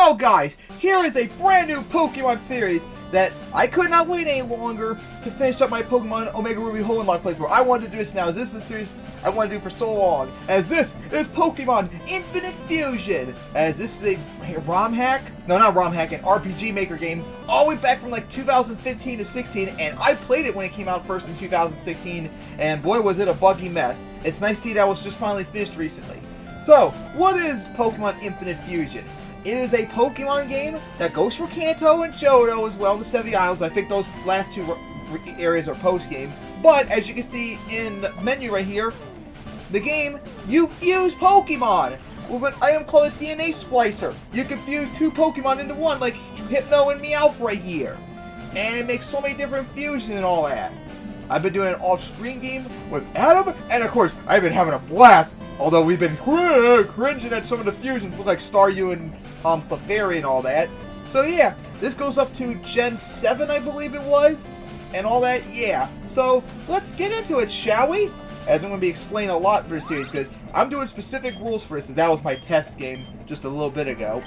Well guys, here is a brand new Pokemon series that I could not wait any longer to finish up my Pokemon OmegaRuby Hoenn Locke playthrough. I wanted to do this now, as this is a series I wanted to do for so long, as this is Pokemon Infinite Fusion, as this is a ROM hack, no not ROM hack, an RPG Maker game, all the way back from like 2015 to 16, and I played it when it came out first in 2016, and boy was it a buggy mess. It's nice to see that was just finally finished recently. So, what is Pokemon Infinite Fusion? It is a Pokemon game that goes for Kanto and Johto as well in the 70 Islands. I think those last two areas are post-game. But, as you can see in the menu right here, the game, you fuse Pokemon with an item called a DNA Splicer. You can fuse two Pokemon into one, like Hypno and Meowth right here. And it makes so many different fusions and all that. I've been doing an off-screen game with Adam, and of course, I've been having a blast. Although we've been cringing at some of the fusions, like Staryu and Clefairy and all that. So yeah, this goes up to Gen 7, I believe it was, and all that, yeah. So, let's get into it, shall we? As I'm going to be explaining a lot for the series, because I'm doing specific rules for this, and that was my test game just a little bit ago.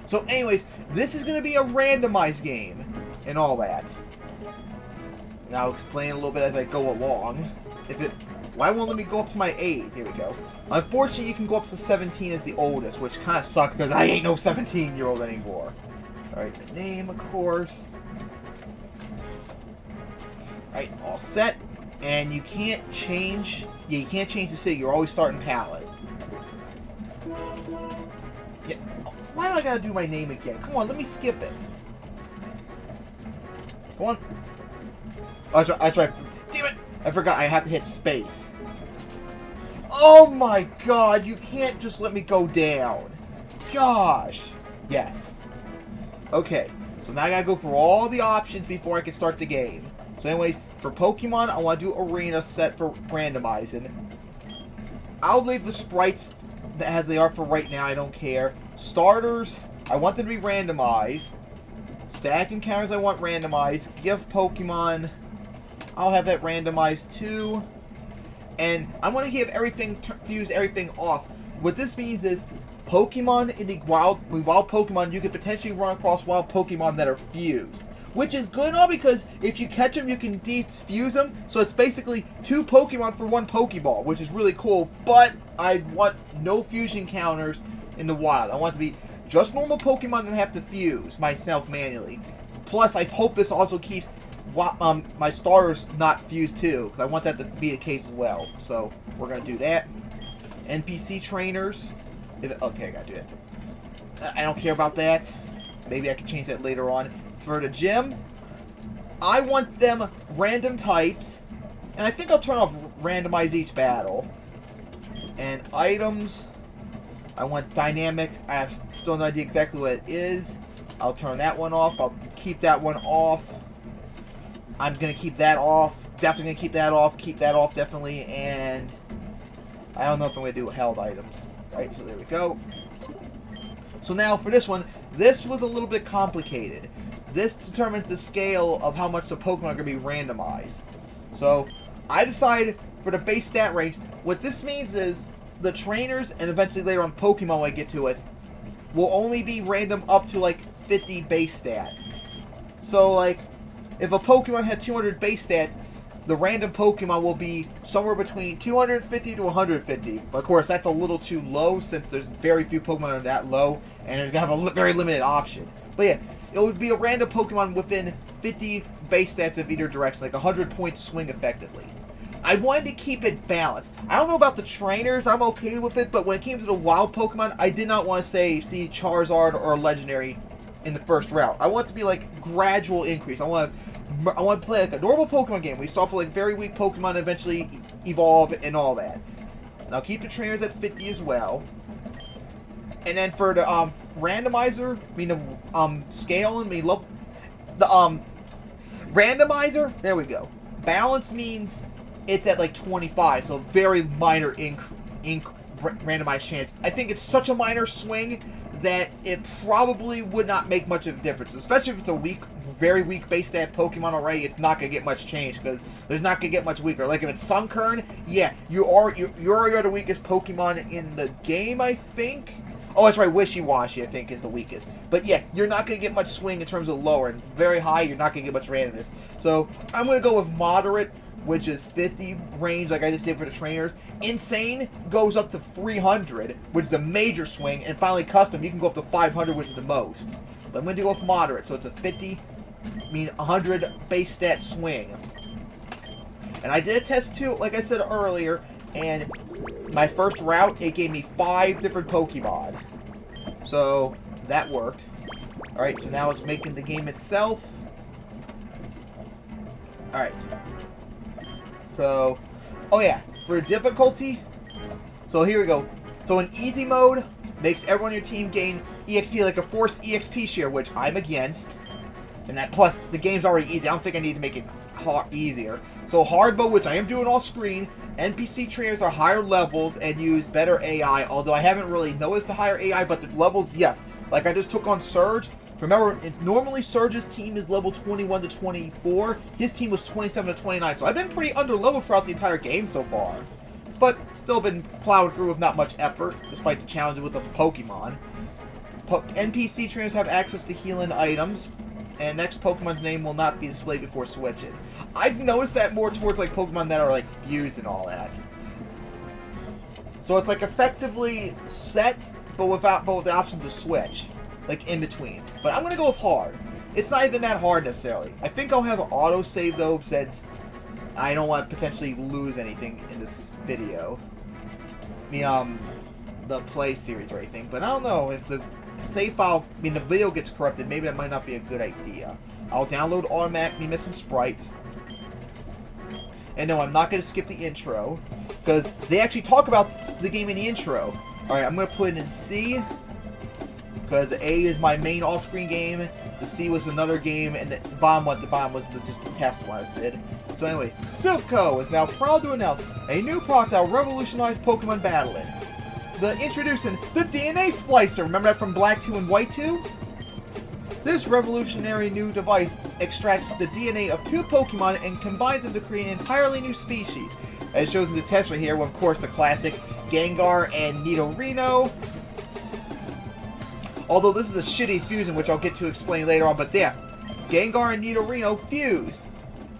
So anyways, this is going to be a randomized game, and all that. And I'll explain a little bit as I go along. Why won't let me go up to my 8? Here we go. Unfortunately, you can go up to 17 as the oldest, which kind of sucks because I ain't no 17-year-old anymore. Alright, the name, of course. Alright, all set. And you can't change... Yeah, you can't change the city. You're always starting palette. Yeah. Why do I gotta do my name again? Come on, let me skip it. Come on. I tried. Damn it! I forgot I have to hit space. Oh my god, you can't just let me go down. Gosh. Yes. Okay, so now I gotta go through all the options before I can start the game. So anyways, for Pokemon, I want to do Arena set for randomizing. I'll leave the sprites as they are for right now, I don't care. Starters, I want them to be randomized. Stack encounters, I want randomized. Gift Pokemon, I'll have that randomized too. And I'm going to have everything, fuse everything off. What this means is, Pokemon in the wild Pokemon, you could potentially run across wild Pokemon that are fused. Which is good and all because if you catch them, you can defuse them. So it's basically two Pokemon for one Pokeball, which is really cool. But I want no fusion counters in the wild. I want it to be just normal Pokemon and have to fuse myself manually. Plus, I hope this also keeps my starters not fused too, because I want that to be the case as well. So we're gonna do that. NPC trainers. Okay, I gotta do that. I don't care about that. Maybe I can change that later on. For the gyms, I want them random types, and I think I'll turn off randomize each battle. And items, I want dynamic. I have still no idea exactly what it is. I'll turn that one off. I'll keep that one off. I'm gonna keep that off. Definitely gonna keep that off. Keep that off definitely. And I don't know if I'm gonna do held items. Right. So there we go. So now for this one, this was a little bit complicated. This determines the scale of how much the Pokemon are going to be randomized. So, I decided for the base stat range, what this means is the trainers, and eventually later on Pokemon when I get to it, will only be random up to like 50 base stat. So, like, if a Pokemon had 200 base stat, the random Pokemon will be somewhere between 250 to 150. But of course, that's a little too low since there's very few Pokemon are that low, and they're going to have a very limited option. But yeah, it would be a random Pokemon within 50 base stats of either direction, like a 100-point swing effectively. I wanted to keep it balanced. I don't know about the trainers, I'm okay with it, but when it came to the wild Pokemon, I did not want to see Charizard or Legendary in the first route. I want it to be like gradual increase. I want to play like a normal Pokemon game. We saw for like very weak Pokemon and eventually evolve and all that. And I'll keep the trainers at 50 as well. And then for the randomizer, I mean the scale, I mean the randomizer. There we go. Balance means it's at like 25, so very minor randomized chance. I think it's such a minor swing that it probably would not make much of a difference, especially if it's a very weak base stat Pokemon already. It's not gonna get much change because there's not gonna get much weaker. Like if it's Sunkern, yeah, you're the weakest Pokemon in the game, I think. Oh, that's right, Wishy-Washy, I think, is the weakest. But yeah, you're not going to get much swing in terms of lower, and very high, you're not going to get much randomness. So, I'm going to go with moderate, which is 50 range, like I just did for the trainers. Insane goes up to 300, which is a major swing. And finally, custom, you can go up to 500, which is the most. But I'm going to go with moderate, so it's a 50, 100 base stat swing. And I did a test too, like I said earlier, and my first route, it gave me 5 different Pokemon. So, that worked. Alright, so now it's making the game itself. Alright. So, oh yeah, for difficulty, so here we go. So in easy mode, makes everyone on your team gain EXP, like a forced EXP share, which I'm against. And that, plus, the game's already easy. I don't think I need to make it easier. So hard mode, which I am doing off screen, NPC trainers are higher levels and use better AI, although I haven't really noticed the higher AI, but the levels, yes. Like I just took on Surge. Remember, normally Surge's team is level 21 to 24. His team was 27 to 29, so I've been pretty under-leveled throughout the entire game so far. But still been plowed through with not much effort, despite the challenges with the Pokemon. NPC trainers have access to healing items, and next Pokemon's name will not be displayed before switching. I've noticed that more towards like Pokemon that are like fused and all that. So it's like effectively set, but with the option to switch. Like in between. But I'm going to go with hard. It's not even that hard necessarily. I think I'll have an autosave though, since I don't want to potentially lose anything in this video. I mean, the play series or anything. But I don't know if the save file, I mean, the video gets corrupted. Maybe that might not be a good idea. I'll download automatically missing sprites. And no, I'm not going to skip the intro, because they actually talk about the game in the intro. Alright, I'm going to put it in C, because the A is my main off-screen game, the C was another game, and the bottom was just the test one I just did. So anyway, Silph.Co is now proud to announce a new product that will revolutionize Pokemon battling. Introducing the DNA Splicer. Remember that from Black 2 and White 2? This revolutionary new device extracts the DNA of 2 Pokemon and combines them to create an entirely new species. As shows in the test right here, with, of course, the classic Gengar and Nidorino. Although this is a shitty fusion, which I'll get to explain later on, but yeah, Gengar and Nidorino fused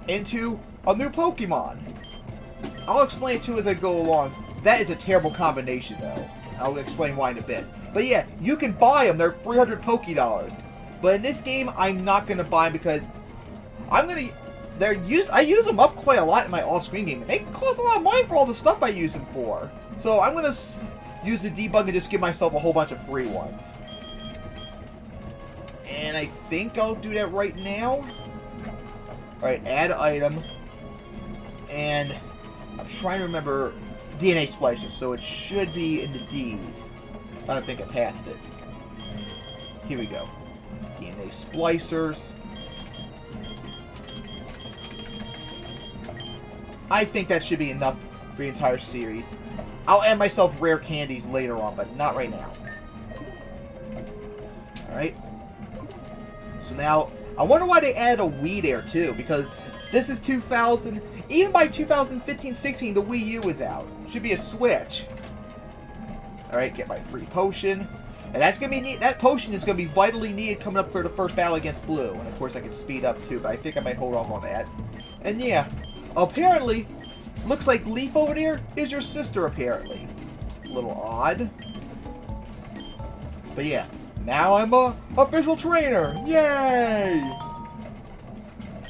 into a new Pokemon. I'll explain it too as I go along. That is a terrible combination, though. I'll explain why in a bit. But yeah, you can buy them. They're 300 Pokédollars. But in this game, I'm not going to buy them because I use them up quite a lot in my off-screen game. And they cost a lot of money for all the stuff I use them for. So I'm going to use the debug and just give myself a whole bunch of free ones. And I think I'll do that right now. Alright, add item. And I'm trying to remember DNA splicers, so it should be in the D's. I don't think I passed it. Here we go. DNA splicers. I think that should be enough for the entire series. I'll add myself rare candies later on, but not right now. Alright. So now, I wonder why they added a Wii there too, because this is 2000, even by 2015-16 the Wii U is out. Should be a Switch. Alright, get my free potion. And that's gonna be neat. That potion is gonna be vitally needed coming up for the first battle against Blue. And of course I can speed up too, but I think I might hold off on that. And yeah, apparently, looks like Leaf over there is your sister apparently. A little odd. But yeah. Now I'm a official trainer! Yay!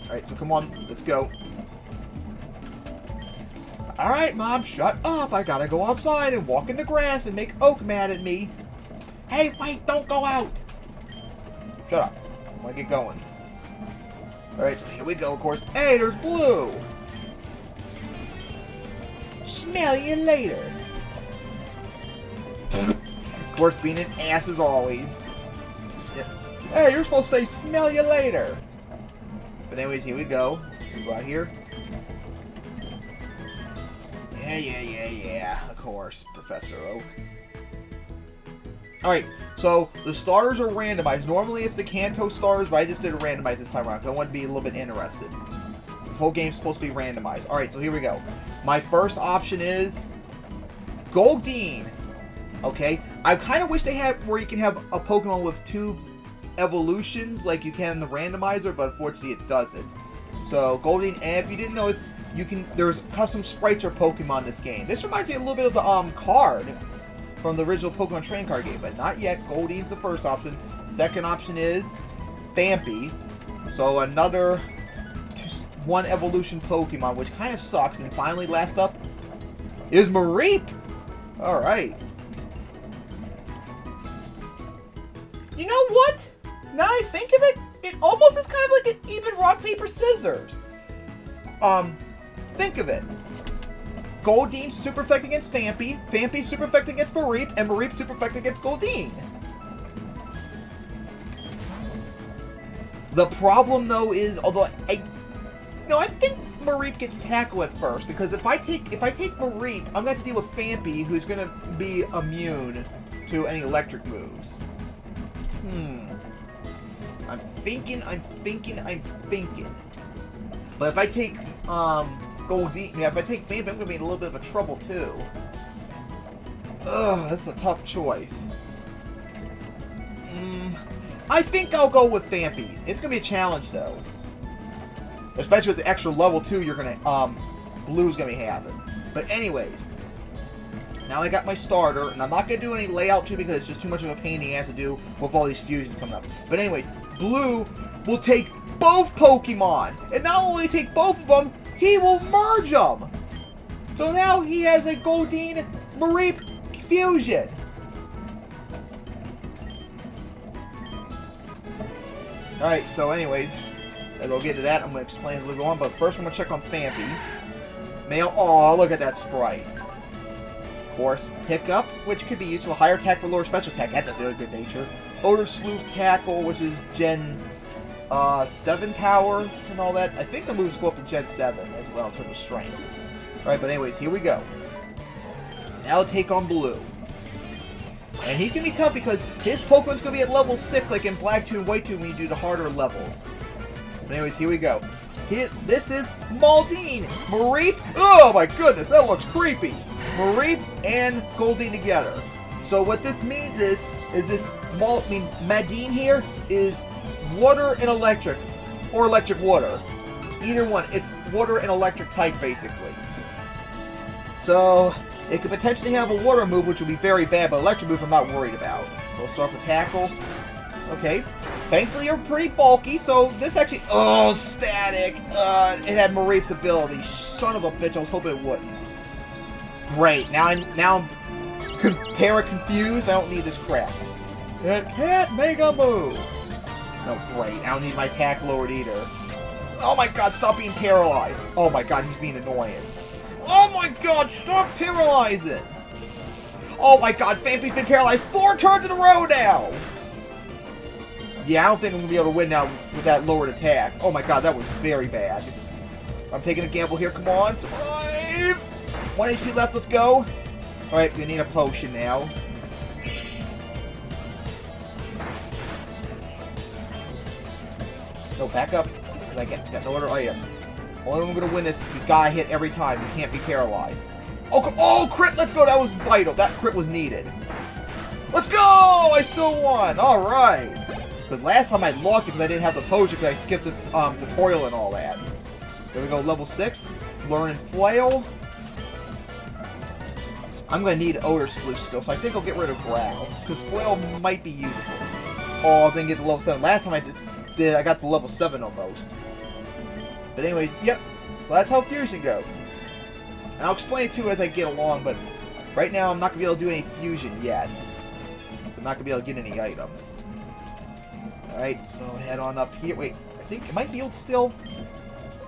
Alright, so come on, let's go. Alright, Mom, shut up! I gotta go outside and walk in the grass and make Oak mad at me. Hey, wait, don't go out! Shut up. I wanna get going. Alright, so here we go, of course. Hey, there's Blue! Smell you later. Of course, being an ass as always. Yep. Hey, you're supposed to say, smell you later. But anyways, here we go. We go out here. Yeah. Of course, Professor Oak. Alright, so the starters are randomized. Normally it's the Kanto starters, but I just did a randomize this time around because I want to be a little bit interested. This whole game's supposed to be randomized. Alright, so here we go. My first option is Goldeen. Okay? I kind of wish they had where you can have a Pokemon with 2 evolutions like you can in the randomizer, but unfortunately it doesn't. So, Goldeen, and if you didn't know, there's custom sprites for Pokemon in this game. This reminds me a little bit of the card from the original Pokemon Trading Card game, but not yet. Goldeen's the first option. Second option is Phanpy. So another 1 evolution Pokemon, which kind of sucks. And finally, last up is Mareep. All right. You know what? Now I think of it, it almost is kind of like an even rock, paper, scissors. Think of it. Goldeen super effect against Phanpy, Phanpy super effect against Mareep, and Mareep super effect against Goldeen. The problem though is, although I think Mareep gets tackle at first, because if I take Mareep, I'm gonna have to deal with Phanpy, who's gonna be immune to any electric moves. I'm thinking. But if I take Goldeen, if I take Phanpy, I'm gonna be in a little bit of a trouble too. Ugh, that's a tough choice. I think I'll go with Phanpy. It's gonna be a challenge though, especially with the extra level 2 you're gonna Blue's gonna be having. But anyways, now I got my starter, and I'm not gonna do any layout too because it's just too much of a pain in the ass to do with all these fusions coming up. But anyways, Blue will take both Pokemon, and not only take both of them, he will merge them. So now he has a Goldeen Mareep fusion. Alright, so anyways, as I'll get to that, I'm going to explain a little on, but first I'm going to check on Phanpy. Male, oh, look at that sprite. Of course, Pickup, which could be useful. Higher attack for lower special attack, that's a very good nature. Odor Sleuth Tackle, which is Gen 7 power and all that. I think the moves go up to Gen 7 as well in terms of strength. Alright, but anyways, here we go. Now I'll take on Blue. And he's going to be tough because his Pokemon's going to be at level 6 like in Black 2 and White 2 when you do the harder levels. But anyways, here we go. This is Maldeen! Mareep! Oh my goodness, that looks creepy! Mareep and Goldeen together. So what this means is this Maldeen here is water and electric. Or electric water. Either one. It's water and electric type basically. So it could potentially have a water move, which would be very bad, but electric move I'm not worried about. So we'll start with Tackle. Okay. Thankfully, you're pretty bulky, so this actually... Oh, static! It had Mareep's ability. Son of a bitch, I was hoping it wouldn't. Great. Now I'm confused. I don't need this crap. It can't make a move! No, great. I don't need my attack lowered either. Oh my god, stop being paralyzed! Oh my god, he's being annoying. Oh my god, stop paralyzing! Oh my god, Phanpy's been paralyzed 4 turns in a row now! Yeah, I don't think I'm going to be able to win now with that lowered attack. Oh my god, that was very bad. I'm taking a gamble here, come on. Survive! 1 HP left, let's go. Alright, we need a potion now. No, back up. Because I got no other items. Only one I'm going to win this, you gotta hit every time. You can't be paralyzed. Oh, crit! Let's go! That was vital. That crit was needed. Let's go! I still won! Alright! Because last time I lost because I didn't have the potion because I skipped the tutorial and all that. There we go, level 6. Learning Flail. I'm going to need Odor Sleuth still, so I think I'll get rid of Growl. Because Flail might be useful. Oh, I didn't get to level 7. Last time I got to level 7 almost. But anyways, yep. So that's how fusion goes. And I'll explain it too as I get along, but right now I'm not going to be able to do any fusion yet. So I'm not going to be able to get any items. Alright, so head on up here. Wait, I think it might be healed still.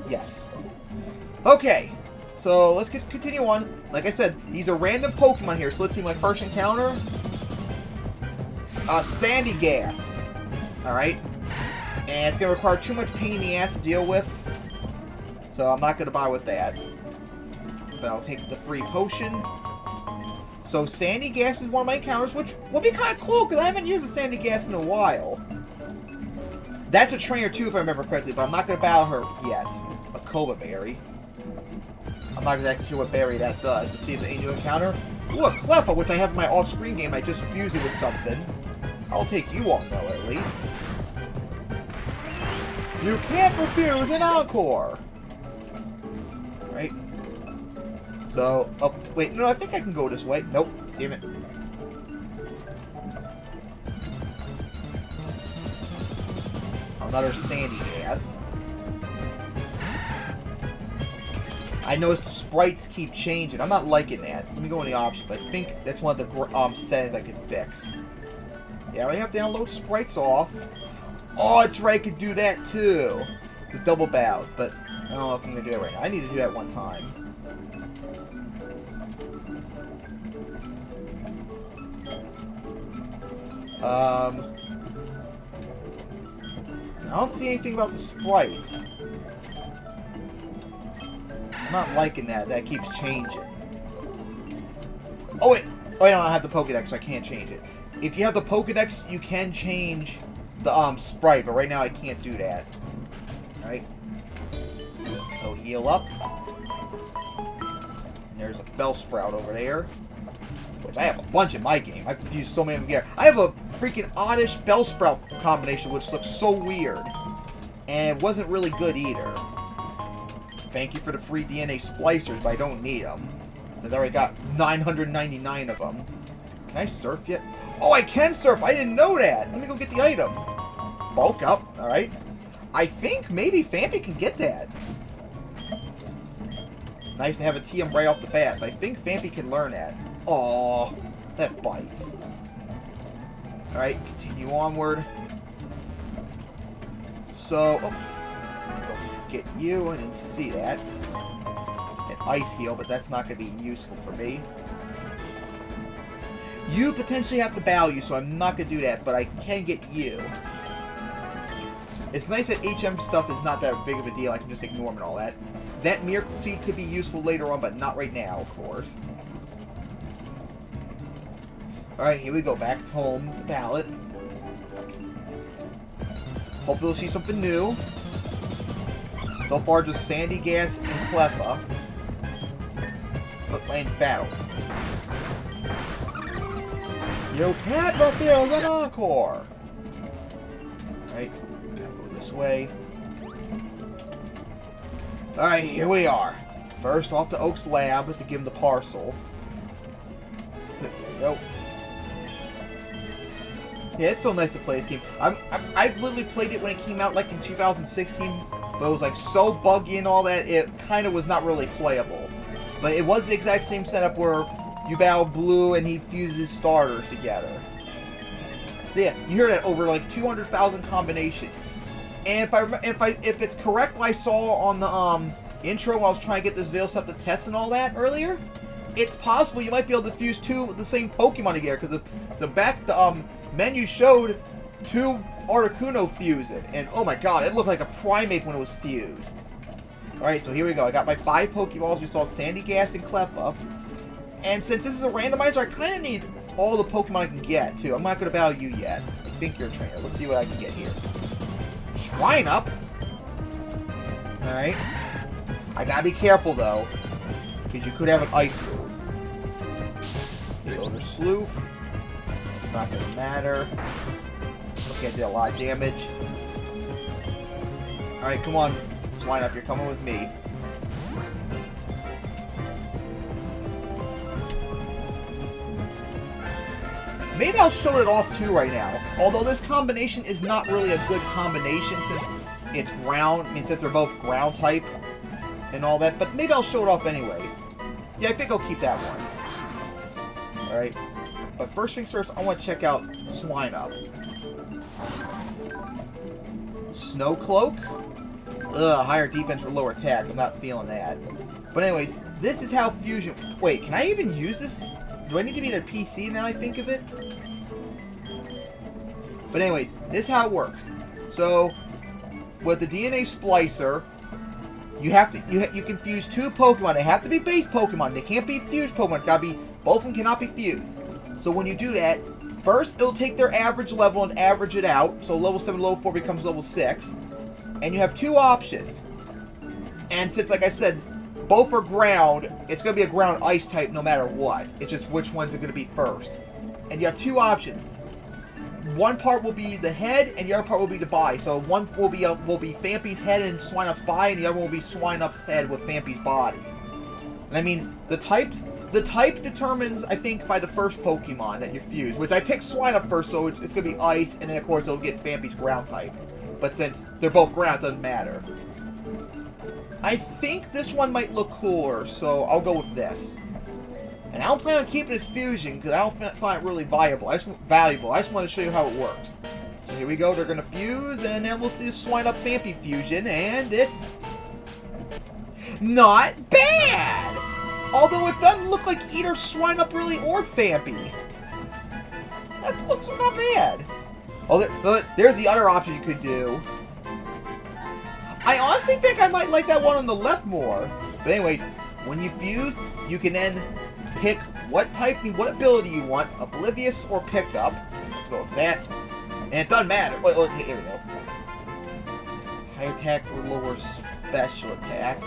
Yes. Okay, so let's continue on. Like I said, these are random Pokemon here, so let's see my first encounter. Sandy Gas. Alright. And it's going to require too much pain in the ass to deal with. So I'm not going to bother with that. But I'll take the free potion. So Sandy Gas is one of my encounters, which will be kind of cool, because I haven't used a Sandy Gas in a while. That's a trainer too, if I remember correctly, but I'm not going to battle her yet. A Cobra Berry. I'm not exactly sure what berry that does. Let's see if there's any new encounter. Ooh, a Cleffa, which I have in my off-screen game. I just fuse it with something. I'll take you on, though, at least. You can't refuse an encore! Right? So, oh, wait, no, I think I can go this way. Nope, damn it. Another sandy gas. I noticed the sprites keep changing. I'm not liking that. So let me go in the options. I think that's one of the settings I can fix. Yeah, I have to download sprites off. Oh, that's right, I could do that too. The double bows, but I don't know if I'm going to do that right now. I need to do that one time. I don't see anything about the sprite. I'm not liking that. That keeps changing. Oh, wait. Oh, wait, no, I don't have the Pokedex, so I can't change it. If you have the Pokedex, you can change the sprite, but right now I can't do that. Alright. So heal up. And there's a Bellsprout over there. Which I have a bunch in my game. I've used so many of them here. I have a freaking oddish Bellsprout combination, which looks so weird. And it wasn't really good either. Thank you for the free DNA splicers, but I don't need them. I've already got 999 of them. Can I surf yet? Oh, I can surf! I didn't know that! Let me go get the item. Bulk up, alright. I think maybe Fampy can get that. Nice to have a TM right off the bat, but I think Fampy can learn that. Aww, that bites. Alright, continue onward. So, oh, get you. I didn't see that. An ice heal, but that's not going to be useful for me. You potentially have to bow you, so I'm not going to do that, but I can get you. It's nice that HM stuff is not that big of a deal. I can just ignore them and all that. That Miracle Seed could be useful later on, but not right now, of course. Alright, here we go. Back home to Ballot. Hopefully we'll see something new. So far, just Sandy Gas and Cleffa. But in battle. You can't refuse an encore! Alright, gotta go this way. Alright, here we are. First off to Oak's lab to give him the parcel. There we go. Yeah, it's so nice to play this game. I've literally played it when it came out like in 2016, but it was like so buggy and all that, it kind of was not really playable. But it was the exact same setup where you battle Blue and he fuses starters together. So yeah, you hear that over like 200,000 combinations. And if it's correct what I saw on the intro when I was trying to get this Veil Scepter test and all that earlier, it's possible you might be able to fuse two of the same Pokemon together, because the menu showed two Articuno fused, and oh my god, it looked like a Primate when it was fused. Alright, so here we go. I got my 5 Pokeballs. We saw Sandy Gas and Cleffa. And since this is a randomizer, I kind of need all the Pokemon I can get, too. I'm not going to battle you yet. I think you're a trainer. Let's see what I can get here. Shrine up. Alright. I gotta be careful, though, because you could have an Ice move. Elder Sleuth. It's not going to matter. Okay, I did a lot of damage. Alright, come on. Swine up, you're coming with me. Maybe I'll show it off too right now. Although this combination is not really a good combination since it's ground. I mean, since they're both ground type and all that. But maybe I'll show it off anyway. Yeah, I think I'll keep that one. Alright. But first things first, I want to check out Swine Up. Snow Cloak. Ugh, higher defense for lower attack. I'm not feeling that. But anyways, this is how Fusion... Wait, can I even use this? Do I need to be in a PC now I think of it? But anyways, this is how it works. So, with the DNA Splicer, you have to you can fuse 2 Pokemon. They have to be base Pokemon. They can't be fused Pokemon. It's gotta be, both of them cannot be fused. So when you do that, first it'll take their average level and average it out. So level 7, level 4 becomes level 6. And you have 2 options. And since, like I said, both are ground, it's going to be a ground ice type no matter what. It's just which ones are going to be first. And you have two options. One part will be the head, and the other part will be the body. So one will be Phanpy's head and Swinup's body, and the other one will be Swinup's head with Phanpy's body. And I mean, the type determines, I think, by the first Pokemon that you fuse, which I picked Swinup first, so it's going to be ice, and then of course it'll get Phanpy's ground type. But since they're both ground, it doesn't matter. I think this one might look cooler, so I'll go with this. And I don't plan on keeping this fusion, because I don't find it really valuable. I just want to show you how it works. So here we go, they're going to fuse, and then we'll see the Swinup Phanpy fusion, and it's not bad! Although it doesn't look like either Swinup really or Phanpy. That looks not bad. Oh, there's the other option you could do. I honestly think I might like that one on the left more. But anyways, when you fuse, you can then pick what type, what ability you want, Oblivious or Pickup. Let's go with that. And it doesn't matter. Wait, here we go. High attack for lower special attack.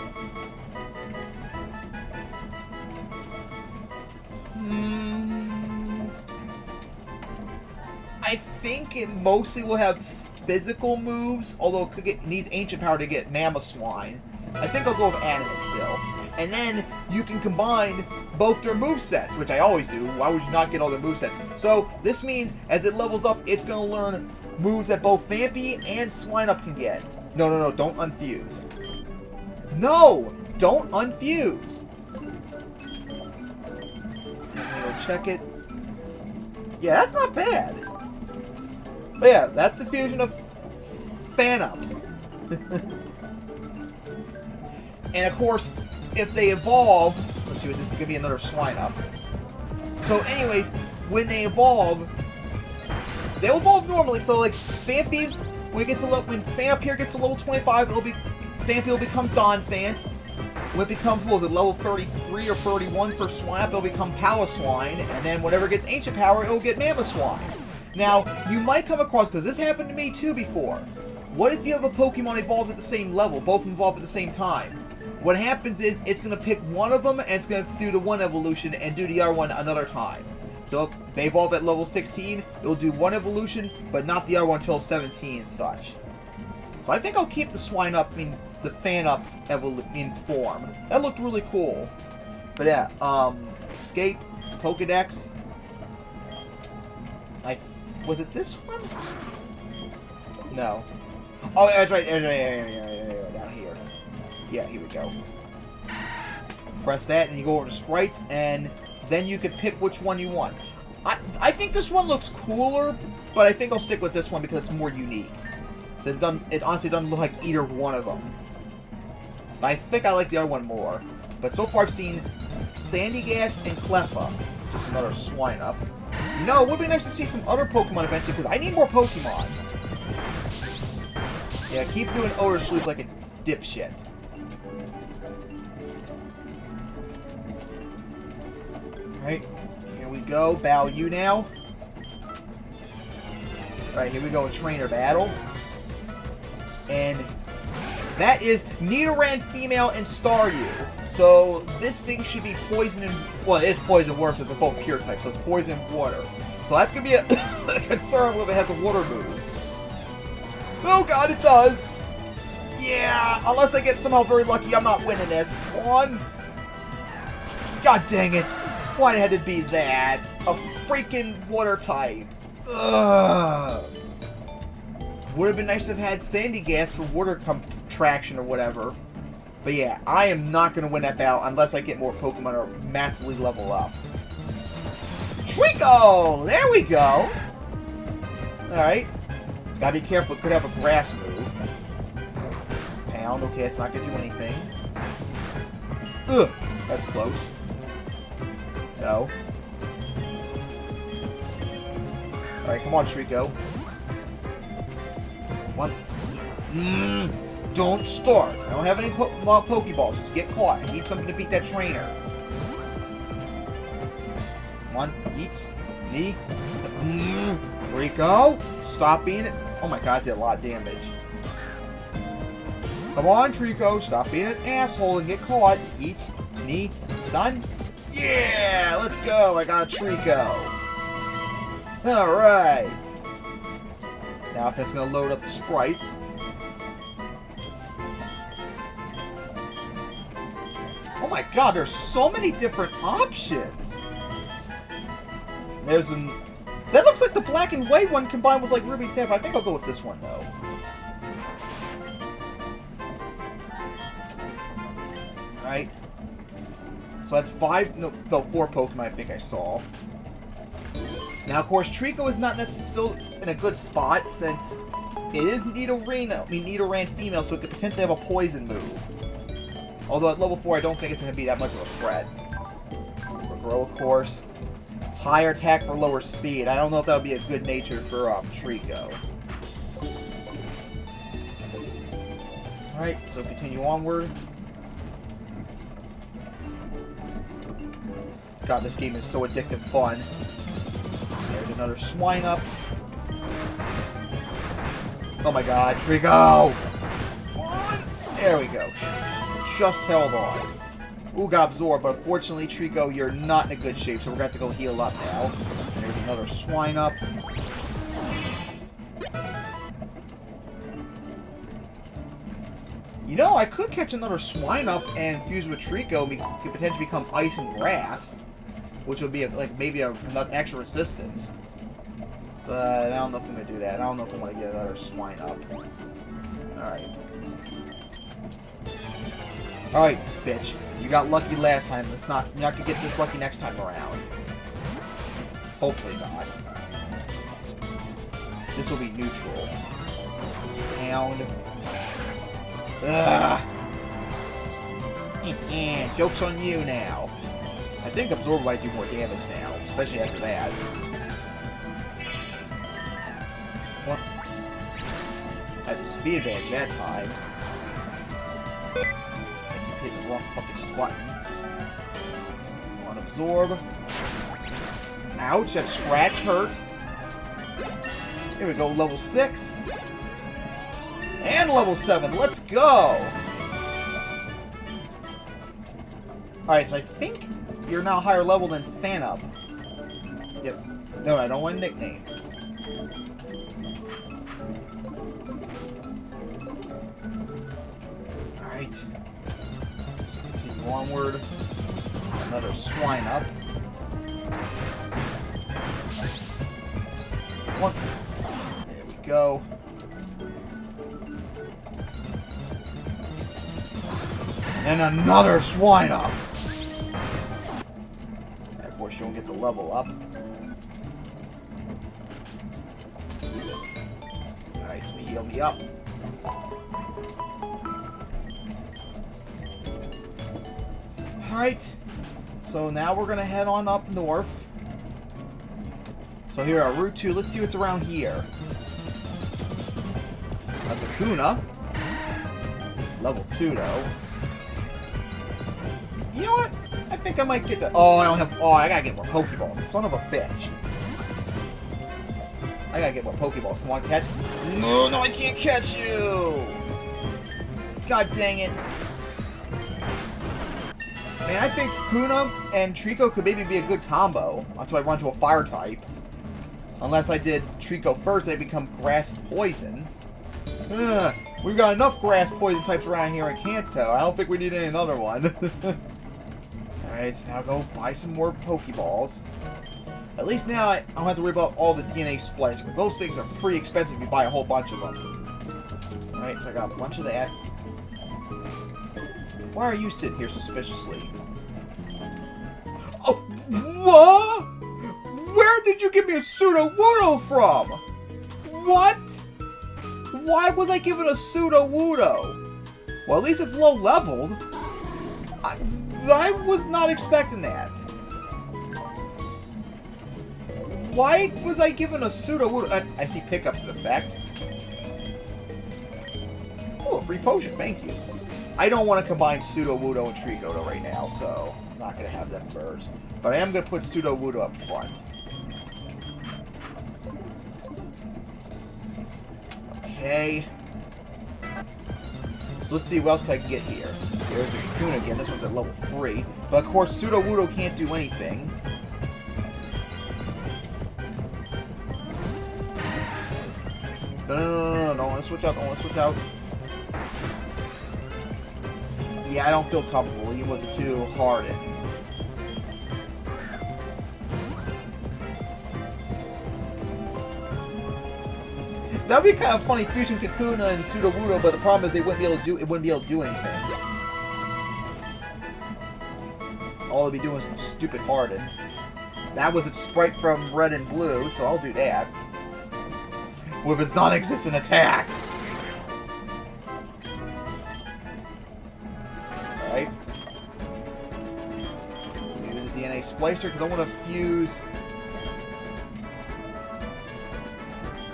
I think it mostly will have physical moves, although it needs Ancient Power to get Mamoswine. I think I'll go with Animate still. And then you can combine both their movesets, which I always do. Why would you not get all their movesets? So this means as it levels up, it's going to learn moves that both Phanpy and Swinup can get. No, don't unfuse. No! Don't unfuse! We'll check it. Yeah, that's not bad. But yeah, that's the fusion of Phanpy. And of course, if they evolve, let's see what this is going to be, another Swinup. So anyways, when they evolve, they'll evolve normally. So like Phanpy, when Phanpy here gets to level 25, Phanpy will become Donphan. When it becomes, what was it, level 33 or 31 for Swinup, it'll become Paloswine, and then whenever it gets Ancient Power, it'll get Mamoswine. Now, you might come across, because this happened to me too before, what if you have a Pokemon evolves at the same level, both evolve at the same time? What happens is, it's going to pick one of them, and it's going to do the one evolution, and do the other one another time. So if they evolve at level 16, it'll do one evolution, but not the other one until 17 and such. So I think I'll keep the the Phanpy in form. That looked really cool. But yeah, Escape, Pokedex. Was it this one? No. Oh, that's right. Down here. Yeah, here we go. Press that, and you go over to sprites, and then you can pick which one you want. I think this one looks cooler, but I think I'll stick with this one because it's more unique. So it honestly doesn't look like either one of them. But I think I like the other one more. But so far I've seen Sandygast and Cleffa. Just another Swinup. You know, it would be nice to see some other Pokemon eventually, because I need more Pokemon. Yeah, keep doing Odor Sleuth like a dipshit. Alright, here we go. Battle you now. Alright, here we go. Trainer battle. And that is Nidoran female and Staryu. So this thing should be poison and, well, it is poison water, so they're both pure types, so it's poison and water. So that's gonna be a concern if it has a water move. Oh god, it does! Yeah, unless I get somehow very lucky, I'm not winning this. One. God dang it. Why had it be that? A freaking water type. Ugh. Would have been nice to have had Sandygast for water contraction or whatever. But yeah, I am not going to win that battle unless I get more Pokemon or massively level up. Trico! There we go! Alright. Gotta be careful, it could have a grass move. Pound, okay, it's not going to do anything. Ugh, that's close. No. Alright, come on, Trico. Come on. Don't start. I don't have any Pokeballs. Just get caught. I need something to beat that trainer. Come on. Eat. Knee. Trico. Stop being it. Oh my god, I did a lot of damage. Come on, Trico. Stop being an asshole and get caught. Eat, knee, done. Yeah! Let's go. I got a Trico. Alright. Now if that's going to load up the sprites. Oh my god, there's so many different options. There's an... That looks like the black and white one combined with like Ruby and Sapphire. I think I'll go with this one though. Alright. So that's 4 Pokemon I think I saw. Now of course Trico is not necessarily still in a good spot since it is Nidoran female, so it could potentially have a poison move. Although at level 4 I don't think it's going to be that much of a threat. Grow of course. Higher attack for lower speed. I don't know if that would be a good nature for Trico. Alright, so continue onward. God, this game is so addictive fun. There's another swine up. Oh my god, Trico! Come on! There we go. Just held on. Ooh, got absorbed, but unfortunately, Trico, you're not in a good shape, so we're going to have to go heal up now. There's another swine up. You know, I could catch another swine up and fuse with Trico, and we could potentially become ice and grass, which would be maybe an extra resistance. But I don't know if I'm going to do that. I don't know if I want to get another swine up. Alright. Alright, bitch. You got lucky last time. You're not gonna get this lucky next time around. Hopefully not. This will be neutral. Pound. Ugh. Joke's on you now. I think Absorb might do more damage now, especially after that. What? I had the speed advantage that time. Hit the wrong fucking button. On Absorb. Ouch, that scratch hurt. Here we go, level 6. And level 7, let's go! Alright, so I think you're now higher level than Phantom. Yep. No, I don't want a nickname. Alright. Onward. Another swine up. One. There we go. And another swine up. And of course, you don't get the level up. Alright, so heal me up. Alright, so now we're going to head on up north. So here are Route 2. Let's see what's around here. A Kakuna. Level 2, though. You know what? I think I might get that. Oh, I don't have... Oh, I gotta get more Pokeballs. Son of a bitch. I gotta get more Pokeballs. Come on, catch. No, I can't catch you! God dang it. And I think Kakuna and Trico could maybe be a good combo until I run to a fire type. Unless I did Trico first, they become grass poison. We've got enough grass poison types around here in Kanto. I don't think we need another one. Alright, so now go buy some more Pokeballs. At least now I don't have to worry about all the DNA splice, because those things are pretty expensive if you buy a whole bunch of them. Alright, so I got a bunch of that. Why are you sitting here suspiciously? Oh, what? Where did you give me a Sudowoodo from? What? Why was I given a Sudowoodo? Well, at least it's low leveled. I was not expecting that. Why was I given a Sudowoodo? I see pickups in effect. Oh, a free potion, thank you. I don't want to combine Sudowoodo and Trico right now, so I'm not going to have them first. But I am going to put Sudowoodo up front. Okay. So let's see what else I can get here. There's the Kakuna again. This one's at level 3. But of course, Sudowoodo can't do anything. No, don't want to switch out, don't want to switch out. Yeah, I don't feel comfortable even with the 2 hardened. That'd be kind of funny, fusing Kakuna and Sudowoodo, but the problem is they wouldn't be able to do anything. All they'd be doing is stupid harden. That was a sprite from Red and Blue, so I'll do that. With its non-existent attack. Alright. Use a DNA splicer because I want to fuse.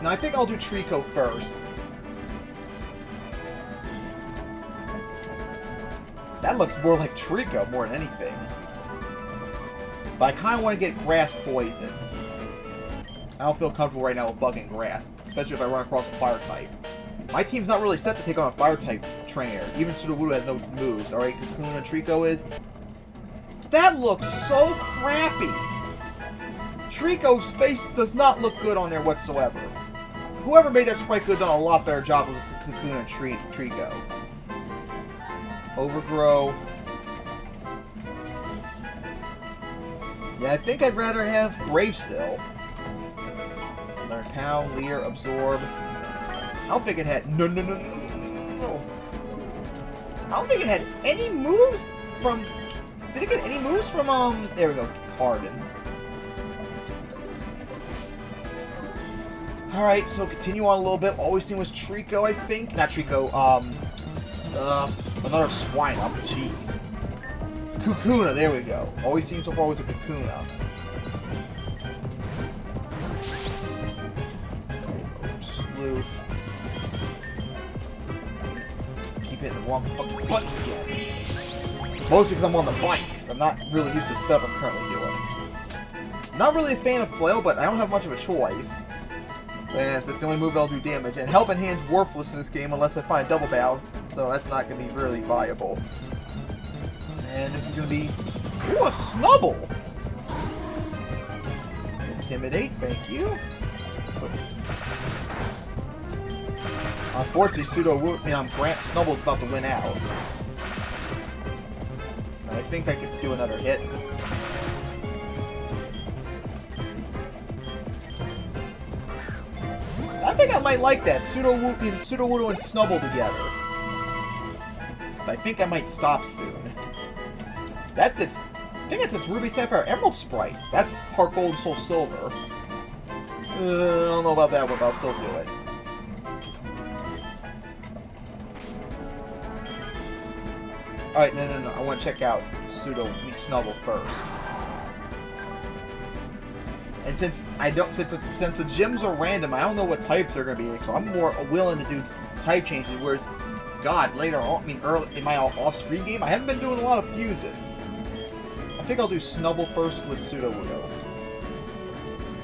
Now I think I'll do Trico first. That looks more like Trico more than anything. But I kind of want to get Grass Poison. I don't feel comfortable right now with bugging Grass, especially if I run across a Fire type. My team's not really set to take on a Fire type trainer. Even Sudowoodo has no moves. Alright, Kakuna Trico is. That looks so crappy! Trico's face does not look good on there whatsoever. Whoever made that sprite could have done a lot better job with Kakuna and Trico. Overgrow. Yeah, I think I'd rather have Brave still. Learn Pound, Leer, Absorb. I don't think it had... No. I don't think it had any moves from... Did it get any moves from, There we go. Harden. Alright, so continue on a little bit. Always seen was Trico, I think. Not Trico, another swine up. Jeez. Kakuna, there we go. Always seen so far was a Kakuna. Sleuth. Keep hitting the wrong fucking button again. Mostly because I'm on the bikes. I'm not really used to the stuff I'm currently doing. Not really a fan of Flail, but I don't have much of a choice. And it's the only move that'll do damage. And Helping Hand's worthless in this game unless I find Double Bow. So that's not going to be really viable. And this is going to be... Ooh, a Snubble! Intimidate, thank you. Unfortunately, Snubble's about to win out. I think I could do another hit. I think I might like that. Sudowoodo and Snubble together. But I think I might stop soon. That's its... I think that's its Ruby, Sapphire, Emerald sprite. That's Heart Gold and Soul Silver. I don't know about that one, but I'll still do it. Alright, no. I want to check out Snubble first. And since the gyms are random, I don't know what types they're going to be, so I'm more willing to do type changes. Whereas, God, later on, early in my off-screen game, I haven't been doing a lot of fusing. I think I'll do Snubble first with Sudowoodo.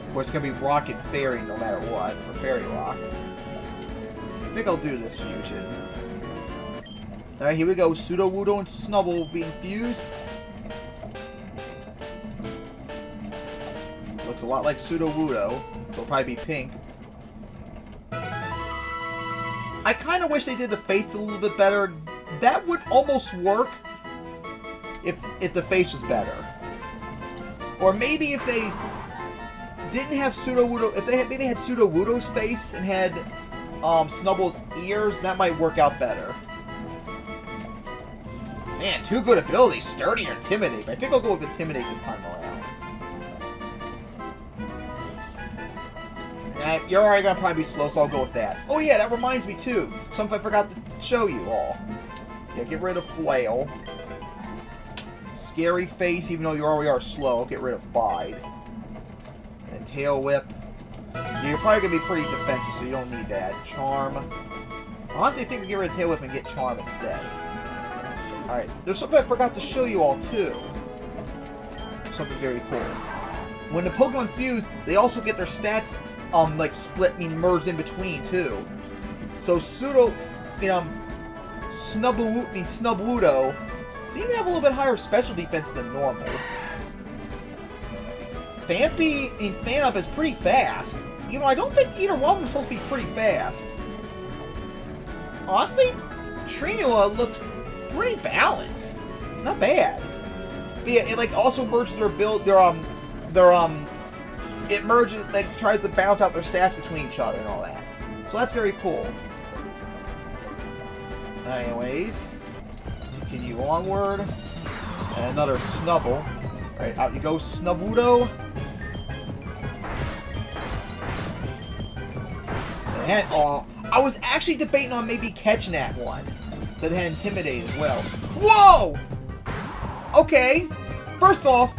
Of course, it's going to be Rock and Fairy no matter what, or Fairy Rock. I think I'll do this fusion. Alright, here we go. Sudowoodo and Snubble being fused. Looks a lot like Sudowoodo. It'll probably be pink. I kind of wish they did the face a little bit better. That would almost work if the face was better. Or maybe if they didn't have Sudowoodo, maybe they had Sudowoodo's face and had Snubble's ears, that might work out better. Man, 2 good abilities, Sturdy or Intimidate. I think I'll go with Intimidate this time around. You're already gonna probably be slow, so I'll go with that. Oh yeah, that reminds me too. Something I forgot to show you all. Yeah, get rid of Flail. Scary Face, even though you already are slow, get rid of Bide. And Tail Whip. You're probably gonna be pretty defensive, so you don't need that. Charm. Honestly, I think we get rid of Tail Whip and get Charm instead. Alright, there's something I forgot to show you all too. Something very cool. When the Pokemon fuse, they also get their stats Snubludo seem to have a little bit higher special defense than normal. Fampy and Fanup is pretty fast. Even though I don't think either one of them is supposed to be pretty fast. Honestly, Trinua looks pretty balanced. Not bad. But yeah, it like also merges their build, it merges, like tries to balance out their stats between each other and all that. So that's very cool. Anyways, continue onward. And another Snubble. Right, out you go, Snubludo. And, oh, I was actually debating on maybe catching that one. So it had Intimidate as well. Whoa! Okay, first off,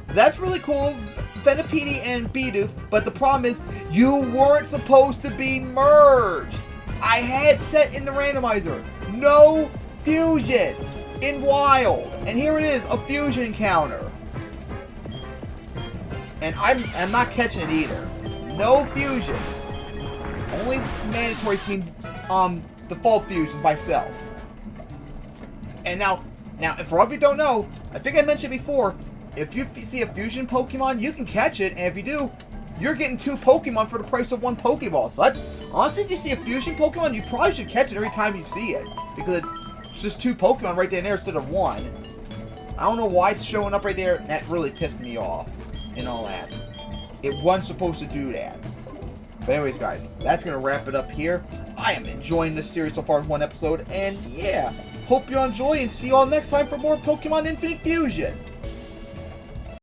that's really cool, Venipede and Bidoof, but the problem is, you weren't supposed to be merged. I had set in the randomizer, no fusions in Wild, and here it is, a fusion encounter. And I'm not catching it either. No fusions. Only mandatory between default fusions myself. And now, if for all of you don't know, I think I mentioned before, if you see a fusion Pokemon, you can catch it, and if you do, you're getting 2 Pokemon for the price of 1 Pokeball. So that's, honestly, if you see a fusion Pokemon, you probably should catch it every time you see it, because it's just 2 Pokemon right there and there instead of 1. I don't know why it's showing up right there, and that really pissed me off, and all that. It wasn't supposed to do that. But anyways, guys, that's going to wrap it up here. I am enjoying this series so far in 1 episode, and yeah, hope you enjoy, and see you all next time for more Pokemon Infinite Fusion.